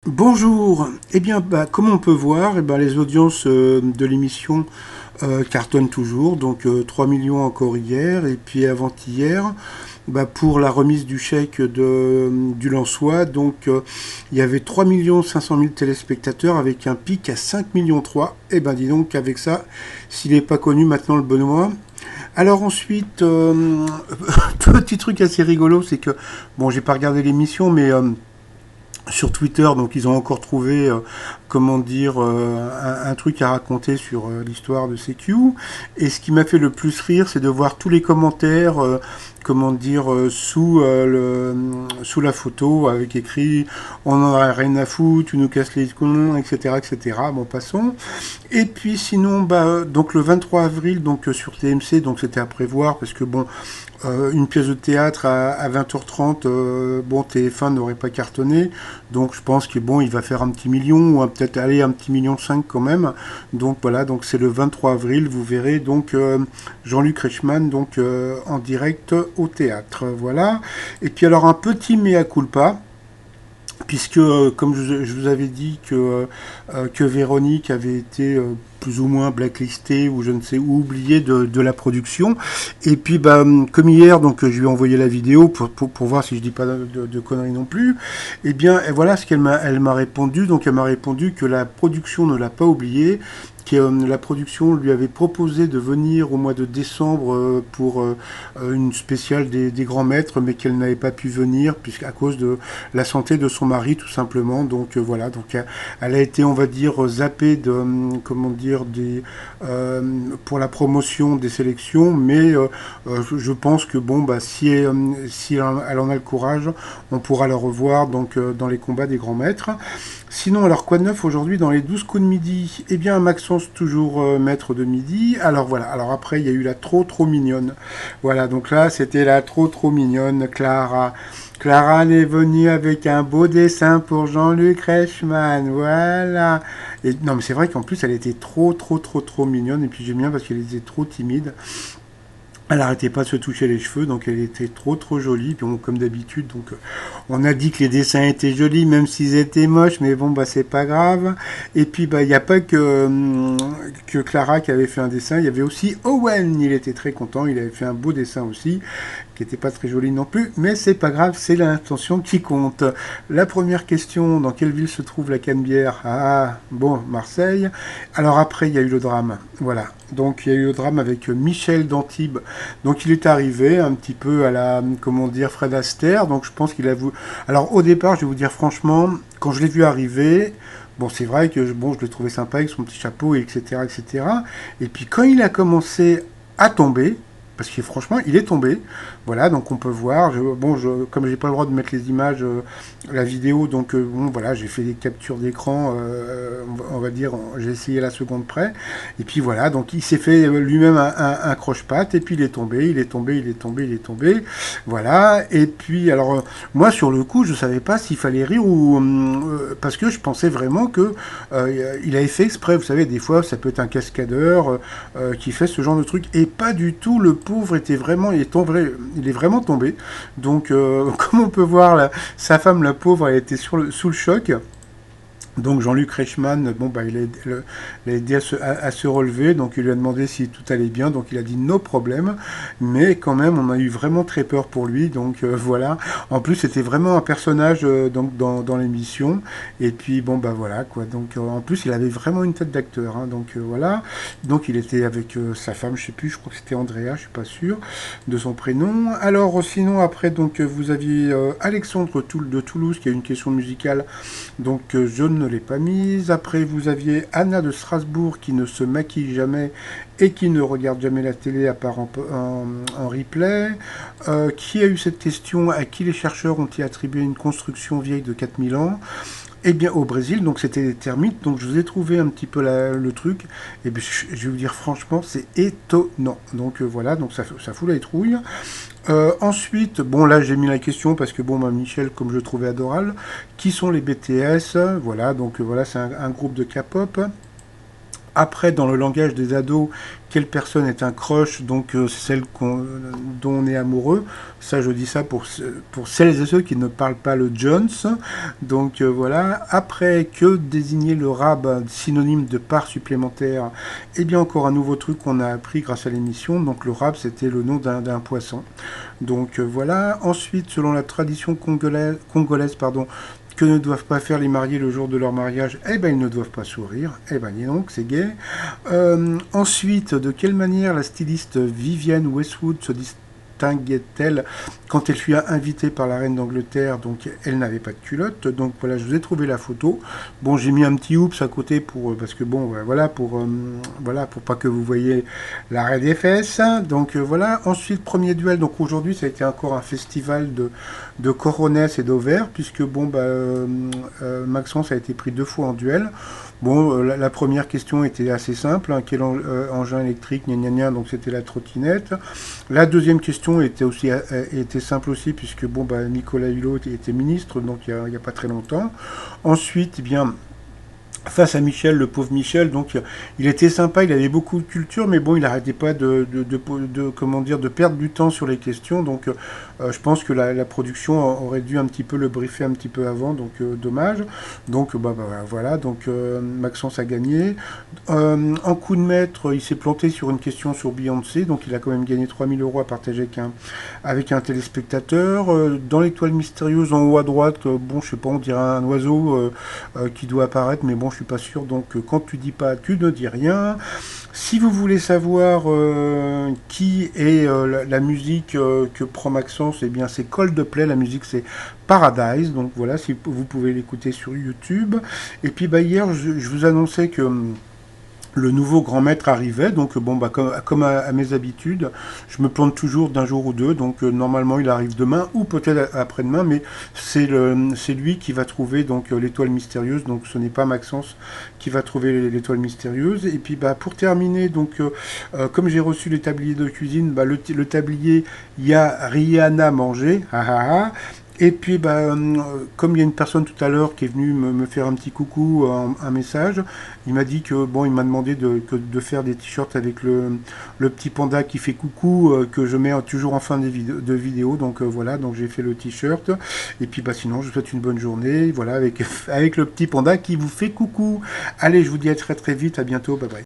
Bonjour. Eh bien, comme on peut voir, les audiences de l'émission cartonnent toujours. Donc 3 millions encore hier et puis avant-hier, pour la remise du chèque du Lensois. Donc il y avait 3 500 000 téléspectateurs avec un pic à 5 millions 3. Eh ben dis donc, avec ça, s'il n'est pas connu maintenant le Benoît. Alors ensuite, petit truc assez rigolo, c'est que, bon, j'ai pas regardé l'émission, mais sur Twitter, donc ils ont encore trouvé, comment dire, un truc à raconter sur l'histoire de CQ. Et ce qui m'a fait le plus rire, c'est de voir tous les commentaires, comment dire, sous la photo, avec écrit on en a rien à foutre, tu nous casses les cons, etc., etc. Bon, passons. Et puis sinon, donc le 23 avril, donc sur TMC, donc c'était à prévoir, parce que bon, une pièce de théâtre à 20h30, bon, TF1 n'aurait pas cartonné, donc je pense que bon, il va faire un petit million, ou peut-être aller un petit million 5 quand même. Donc voilà, donc c'est le 23 avril, vous verrez donc Jean-Luc Reichmann donc en direct au théâtre, voilà. Et puis alors un petit mea culpa, puisque, comme je vous avais dit que Véronique avait été plus ou moins blacklistée ou je ne sais où oubliée de la production. Et puis, comme hier, donc je lui ai envoyé la vidéo pour voir si je dis pas de conneries non plus. Et bien, et voilà ce elle m'a répondu. Donc, elle m'a répondu que la production ne l'a pas oubliée, que la production lui avait proposé de venir au mois de décembre pour une spéciale des grands maîtres, mais qu'elle n'avait pas pu venir puisqu'à cause de la santé de son mari tout simplement. Donc voilà, donc elle a été, on va dire, zappée de comment dire pour la promotion des sélections, mais je pense que bon, si elle en a le courage, on pourra la revoir donc dans les combats des grands maîtres. Sinon, alors quoi de neuf aujourd'hui dans les 12 coups de midi? Eh bien, Maxence toujours maître de midi. Alors voilà, alors après il y a eu la trop mignonne. Voilà, donc là c'était la trop mignonne Clara. Clara est venue avec un beau dessin pour Jean-Luc Reichmann, voilà. Et non mais c'est vrai qu'en plus elle était trop mignonne et puis j'aime bien parce qu'elle était trop timide. Elle n'arrêtait pas de se toucher les cheveux, donc elle était trop jolie. Puis bon, comme d'habitude, donc on a dit que les dessins étaient jolis, même s'ils étaient moches, mais bon, c'est pas grave. Et puis il n'y a pas que Clara qui avait fait un dessin, il y avait aussi Owen, il était très content, il avait fait un beau dessin aussi, qui n'était pas très joli non plus, mais c'est pas grave, c'est l'intention qui compte. La première question, dans quelle ville se trouve la Canebière? Ah, bon, Marseille. Alors après, il y a eu le drame, voilà. Donc il y a eu le drame avec Michel d'Antibes. Donc il est arrivé un petit peu à la, comment dire, Fred Astaire. Donc je pense qu'il a voulu... Alors au départ, je vais vous dire franchement, quand je l'ai vu arriver, bon c'est vrai que bon, je l'ai trouvé sympa avec son petit chapeau, etc., etc. Et puis quand il a commencé à tomber, parce que franchement, il est tombé. Voilà, donc on peut voir. Comme j'ai pas le droit de mettre les images, la vidéo, donc bon, voilà, j'ai fait des captures d'écran. On va dire, j'ai essayé la seconde près. Et puis voilà, donc il s'est fait lui-même un croche-patte. Et puis il est tombé, il est tombé, il est tombé, il est tombé. Voilà. Et puis alors, moi sur le coup, je savais pas s'il fallait rire ou parce que je pensais vraiment que il avait fait exprès. Vous savez, des fois, ça peut être un cascadeur qui fait ce genre de truc. Et pas du tout. Le pauvre était vraiment, il est vraiment tombé. Donc, comme on peut voir, sa femme, la pauvre, elle était sous le choc. Donc Jean-Luc Reichmann, bon, il a aidé à se relever, donc il lui a demandé si tout allait bien, donc il a dit no problème, mais quand même on a eu vraiment très peur pour lui, donc voilà. En plus c'était vraiment un personnage donc dans l'émission, et puis bon voilà quoi. Donc en plus il avait vraiment une tête d'acteur, hein, donc voilà. Donc il était avec sa femme, je sais plus, je crois que c'était Andrea, je suis pas sûr de son prénom. Alors sinon après donc vous aviez Alexandre de Toulouse qui a une question musicale, donc je ne l'ai pas mise. Après, vous aviez Anna de Strasbourg qui ne se maquille jamais et qui ne regarde jamais la télé à part en replay. Qui a eu cette question? À qui les chercheurs ont-ils attribué une construction vieille de 4000 ans? Eh bien, au Brésil, donc c'était des termites, donc je vous ai trouvé un petit peu le truc, et bien, je vais vous dire franchement, c'est étonnant. Donc voilà, donc ça fout la trouille. Ensuite, bon là j'ai mis la question parce que bon, Michel, comme je le trouvais adorable, qui sont les BTS? Voilà, donc voilà, c'est un groupe de K-pop. Après, dans le langage des ados, quelle personne est un crush, donc c'est celle dont on est amoureux. Ça, je dis ça pour celles et ceux qui ne parlent pas le Jones. Donc voilà. Après, que désigner le rab, synonyme de part supplémentaire? Eh bien, encore un nouveau truc qu'on a appris grâce à l'émission. Donc le rab, c'était le nom d'un poisson. Donc voilà. Ensuite, selon la tradition congolaise, pardon, que ne doivent pas faire les mariés le jour de leur mariage? Eh ben, ils ne doivent pas sourire. Eh ben, dis donc, c'est gay. Ensuite, de quelle manière la styliste Vivienne Westwood se distinguait-elle quand elle fut invitée par la reine d'Angleterre? Donc, elle n'avait pas de culotte. Donc, voilà, je vous ai trouvé la photo. Bon, j'ai mis un petit oups à côté parce que bon, voilà, pour pas que vous voyez l'arrêt des fesses. Donc, voilà. Ensuite, premier duel. Donc, aujourd'hui, ça a été encore un festival de coronets et d'ovaires, puisque bon, Maxence a été pris 2 fois en duel. Bon, la première question était assez simple, hein, quel engin électrique, gna gna gna, donc c'était la trottinette. La deuxième question était simple aussi, puisque bon, Nicolas Hulot était ministre, donc il y a pas très longtemps. Ensuite, eh bien, face à Michel, le pauvre Michel, donc il était sympa, il avait beaucoup de culture, mais bon, il n'arrêtait pas comment dire, de perdre du temps sur les questions, donc je pense que la production aurait dû un petit peu le briefer un petit peu avant, donc dommage. Donc voilà, donc Maxence a gagné. En coup de maître, il s'est planté sur une question sur Beyoncé, donc il a quand même gagné 3000 euros à partager avec un téléspectateur. Dans l'étoile mystérieuse en haut à droite, bon, je sais pas, on dirait un oiseau qui doit apparaître, mais bon, je suis pas sûr. Donc, quand tu dis pas, tu ne dis rien. Si vous voulez savoir qui est la musique que prend Maxence, eh bien, c'est Coldplay. La musique, c'est Paradise. Donc voilà, si vous pouvez l'écouter sur YouTube. Et puis, hier, je vous annonçais que le nouveau grand maître arrivait, donc bon, comme à mes habitudes, je me plante toujours d'un jour ou deux, donc normalement il arrive demain ou peut-être après-demain, mais c'est lui qui va trouver donc l'étoile mystérieuse, donc ce n'est pas Maxence qui va trouver l'étoile mystérieuse. Et puis pour terminer, donc comme j'ai reçu les tabliers de cuisine, le tablier, il y a Rihanna manger, ah ah ah. Et puis, comme il y a une personne tout à l'heure qui est venue me faire un petit coucou, un message, il m'a dit que bon, il m'a demandé de faire des t-shirts avec le petit panda qui fait coucou, que je mets toujours en fin de vidéo. Donc voilà, donc j'ai fait le t-shirt. Et puis sinon, je vous souhaite une bonne journée, voilà, avec le petit panda qui vous fait coucou. Allez, je vous dis à très très vite, à bientôt, bye bye.